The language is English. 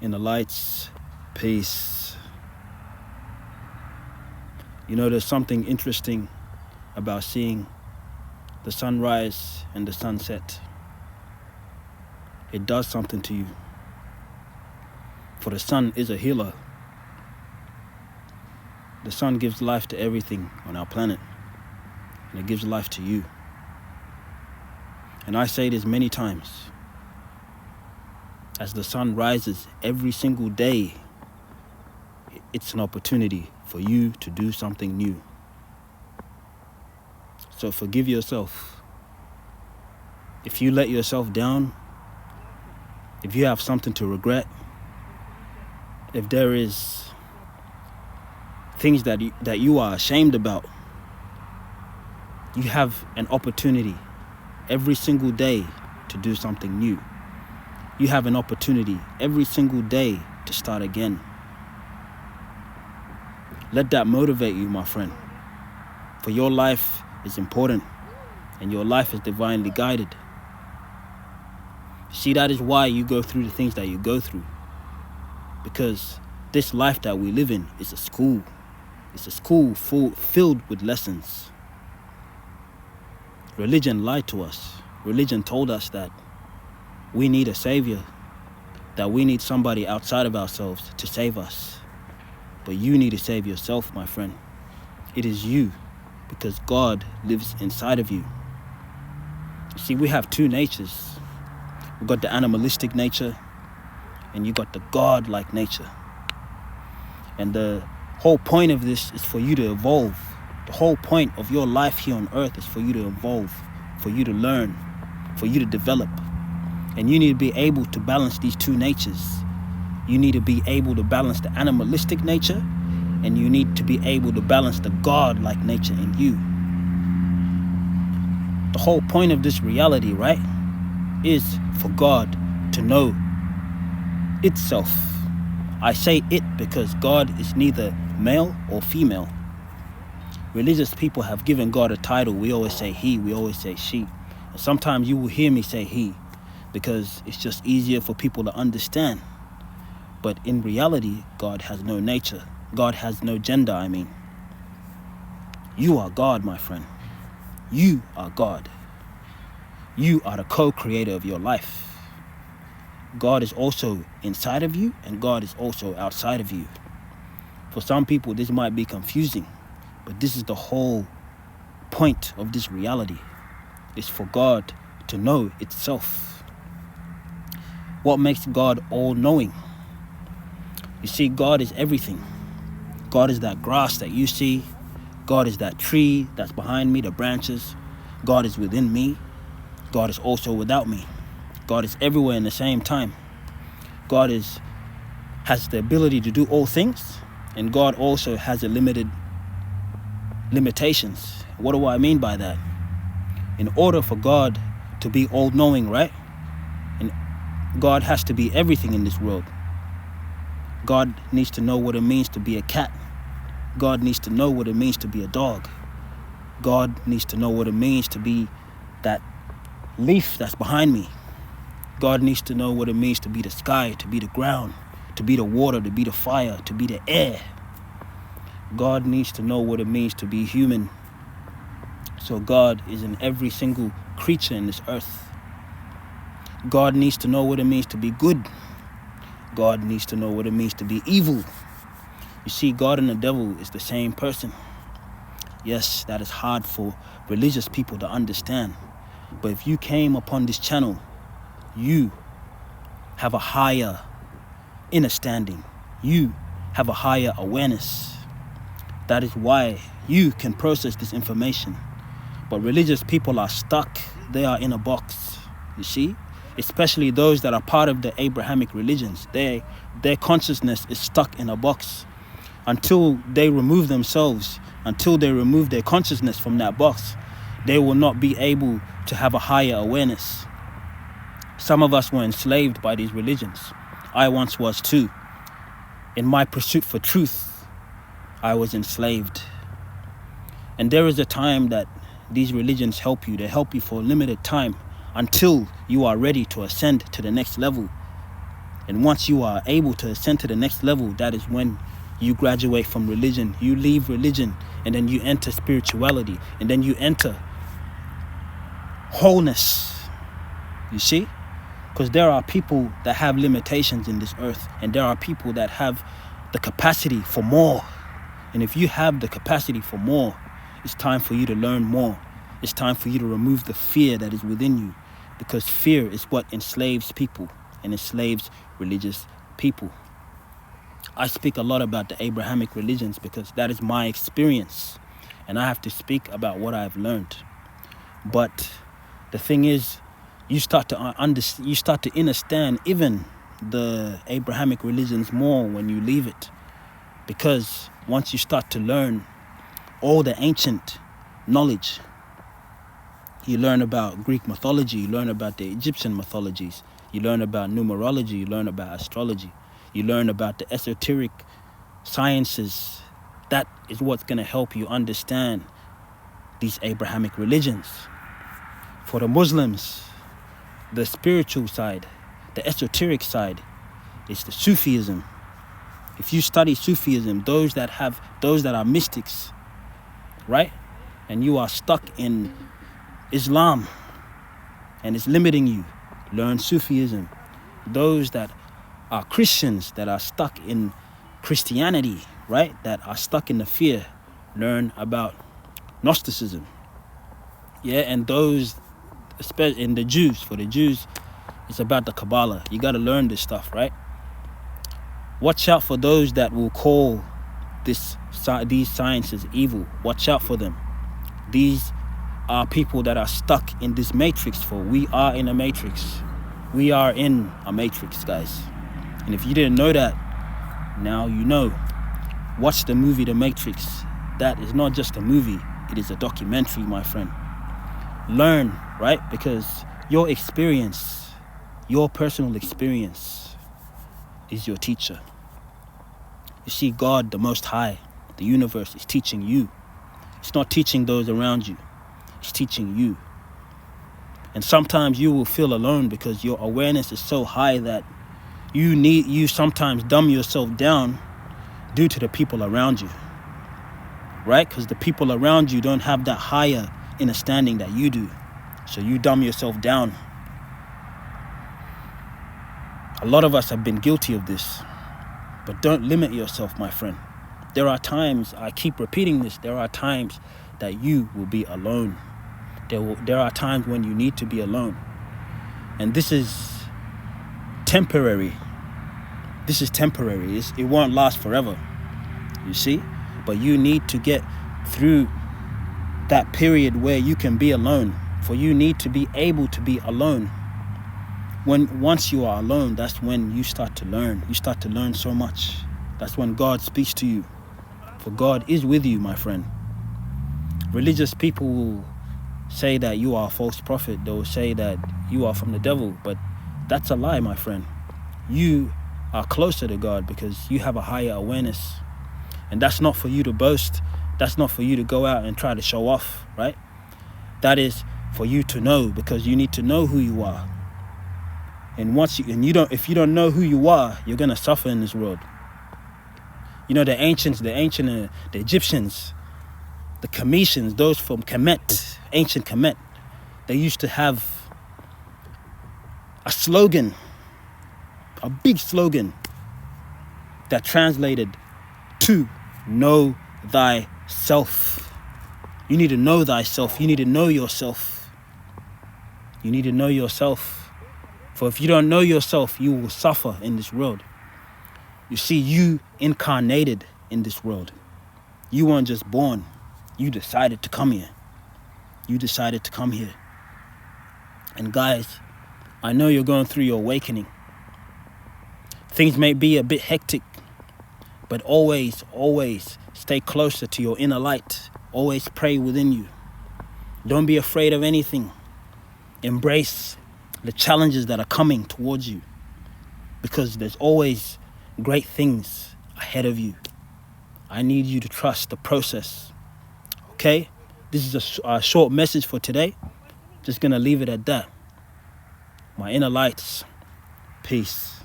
in the lights, peace. You know, there's something interesting about seeing the sunrise and the sunset. It does something to you. For the sun is a healer. The sun gives life to everything on our planet, and it gives life to you. And I say this many times. As the sun rises every single day, it's an opportunity for you to do something new. So forgive yourself. If you let yourself down, if you have something to regret, if there is things that you are ashamed about, you have an opportunity every single day to do something new. You have an opportunity every single day to start again. Let that motivate you, my friend. For your life is important, and your life is divinely guided. See, that is why you go through the things that you go through. Because this life that we live in is a school. It's a school filled with lessons. Religion lied to us. Religion told us that we need a savior, that we need somebody outside of ourselves to save us. But you need to save yourself, my friend. It is you, because God lives inside of you. See, we have two natures. We've got the animalistic nature, and you got the God-like nature. And the whole point of this is for you to evolve. The whole point of your life here on earth is for you to evolve, for you to learn, for you to develop. And you need to be able to balance these two natures. You need to be able to balance the animalistic nature, and you need to be able to balance the God-like nature in you. The whole point of this reality, right, is for God to know itself. I say it because God is neither male or female. Religious people have given God a title. We always say he, we always say she. And sometimes you will hear me say he, because it's just easier for people to understand. But in reality, God has no nature. God has no gender, I mean. You are God, my friend. You are God. You are the co-creator of your life. God is also inside of you, and God is also outside of you. For some people, this might be confusing, but this is the whole point of this reality. It's for God to know itself. What makes God all-knowing? You see, God is everything. God is that grass that you see. God is that tree that's behind me, the branches. God is within me. God is also without me. God is everywhere in the same time. God has the ability to do all things, and God also has limitations. What do I mean by that? In order for God to be all-knowing, right? And God has to be everything in this world. God needs to know what it means to be a cat. God needs to know what it means to be a dog. God needs to know what it means to be that leaf that's behind me. God needs to know what it means to be the sky, to be the ground, to be the water, to be the fire, to be the air. God needs to know what it means to be human. So God is in every single creature in this earth. God needs to know what it means to be good. God needs to know what it means to be evil. You see, God and the devil is the same person. Yes, that is hard for religious people to understand. But if you came upon this channel, you have a higher understanding. You have a higher awareness. That is why you can process this information. But religious people are stuck. They are in a box, you see? Especially those that are part of the Abrahamic religions. Their consciousness is stuck in a box. Until they remove themselves, until they remove their consciousness from that box, they will not be able to have a higher awareness. Some of us were enslaved by these religions. I once was too. In my pursuit for truth, I was enslaved. And there is a time that these religions help you. They help you for a limited time until you are ready to ascend to the next level. And once you are able to ascend to the next level, that is when you graduate from religion. You leave religion, and then you enter spirituality, and then you enter wholeness. You see? Because there are people that have limitations in this earth, and there are people that have the capacity for more. And if you have the capacity for more, it's time for you to learn more. It's time for you to remove the fear that is within you, because fear is what enslaves people and enslaves religious people. I speak a lot about the Abrahamic religions because that is my experience, and I have to speak about what I've learned. But the thing is, you start to understand even the Abrahamic religions more when you leave it, because once you start to learn all the ancient knowledge, you learn about Greek mythology, you learn about the Egyptian mythologies, you learn about numerology, you learn about astrology, you learn about the esoteric sciences. That is what's going to help you understand these Abrahamic religions. For the Muslims, the spiritual side, the esoteric side, is the Sufism. If you study Sufism, those that are mystics, right? And you are stuck in Islam and it's limiting you, learn Sufism. Those that are Christians, that are stuck in Christianity, right? That are stuck in the fear, learn about Gnosticism. Yeah, and those, especially in the Jews, for the Jews, it's about the Kabbalah. You got to learn this stuff, right? Watch out for those that will call these sciences evil. Watch out for them. These are people that are stuck in this matrix. For we are in a matrix. We are in a matrix, guys. And if you didn't know that, now you know. Watch the movie The Matrix. That is not just a movie. It is a documentary, my friend. Learn, right? Because your experience, your personal experience, is your teacher. You see, God, the Most High, the universe, is teaching you. It's not teaching those around you. It's teaching you. And sometimes you will feel alone because your awareness is so high that you sometimes dumb yourself down due to the people around you. Right? Because the people around you don't have that higher understanding that you do. So you dumb yourself down. A lot of us have been guilty of this. But don't limit yourself, my friend. There are times, I keep repeating this, there are times that you will be alone. There are times when you need to be alone. And this is temporary. This is temporary. It won't last forever. You see? But you need to get through that period where you can be alone. For you need to be able to be alone. Once you are alone, that's when you start to learn. You start to learn so much. That's when God speaks to you. For God is with you, my friend. Religious people will say that you are a false prophet. They will say that you are from the devil. But that's a lie, my friend. You are closer to God because you have a higher awareness. And that's not for you to boast. That's not for you to go out and try to show off, right? That is for you to know, because you need to know who you are. And if you don't know who you are, you're gonna suffer in this world. You know, the Egyptians, the Kemetians, those from Kemet, ancient Kemet, they used to have a slogan, a big slogan that translated to know thyself. You need to know thyself. You need to know yourself. You need to know yourself. For if you don't know yourself, you will suffer in this world. You see, you incarnated in this world. You weren't just born. You decided to come here. You decided to come here. And guys, I know you're going through your awakening. Things may be a bit hectic, but always, always stay closer to your inner light. Always pray within you. Don't be afraid of anything. Embrace the challenges that are coming towards you, because there's always great things ahead of you. I need you to trust the process. Okay? This is a short message for today. Just gonna leave it at that. My inner lights. Peace.